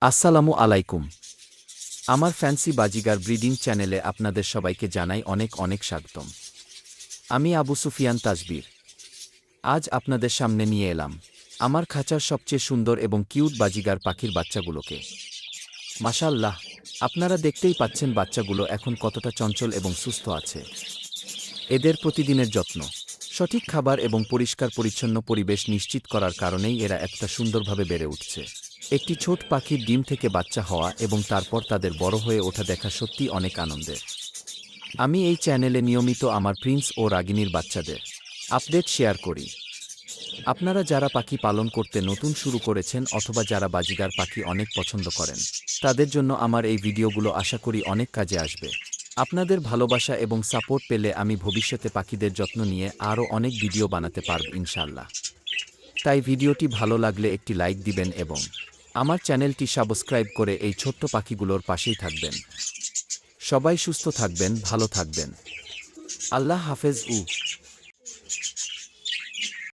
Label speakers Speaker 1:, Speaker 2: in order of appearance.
Speaker 1: আসসালামু আলাইকুম। আমার ফ্যান্সি বাজিগার ব্রিডিং চ্যানেলে আপনাদের সবাইকে জানাই অনেক অনেক স্বাগতম। আমি আবু সুফিয়ান তাজবীর। আজ আপনাদের সামনে নিয়ে এলাম আমার খাঁচার সবচেয়ে সুন্দর এবং কিউট বাজিগার পাখির বাচ্চাগুলোকে। মাশাআল্লাহ, আপনারা দেখতেই পাচ্ছেন বাচ্চাগুলো এখন কতটা চঞ্চল এবং সুস্থ আছে। এদের প্রতিদিনের যত্ন, সঠিক খাবার এবং পরিষ্কার পরিচ্ছন্ন পরিবেশ নিশ্চিত করার কারণেই এরা এতটা সুন্দরভাবে বেড়ে উঠছে। একটি ছোট পাখির ডিম থেকে বাচ্চা হওয়া এবং তারপর তাদের বড় হয়ে ওঠা দেখা সত্যিই অনেক আনন্দের। আমি এই চ্যানেলে নিয়মিত আমার প্রিন্স ও রাগিনীর বাচ্চাদের আপডেট শেয়ার করি। আপনারা যারা পাখি পালন করতে নতুন শুরু করেছেন অথবা যারা বাজিগার পাখি অনেক পছন্দ করেন, তাদের জন্য আমার এই ভিডিওগুলো আশা করি অনেক কাজে আসবে। আপনাদের ভালোবাসা এবং সাপোর্ট পেলে আমি ভবিষ্যতে পাখিদের যত্ন নিয়ে আরও অনেক ভিডিও বানাতে পারব ইনশাআল্লাহ। তাই ভিডিওটি ভালো লাগলে একটি লাইক দিবেন এবং আমার চ্যানেলটি সাবস্ক্রাইব করে এই ছোট্ট পাখিগুলোর পাশেই থাকবেন। সবাই সুস্থ থাকবেন, ভালো থাকবেন। আল্লাহ হাফেজ।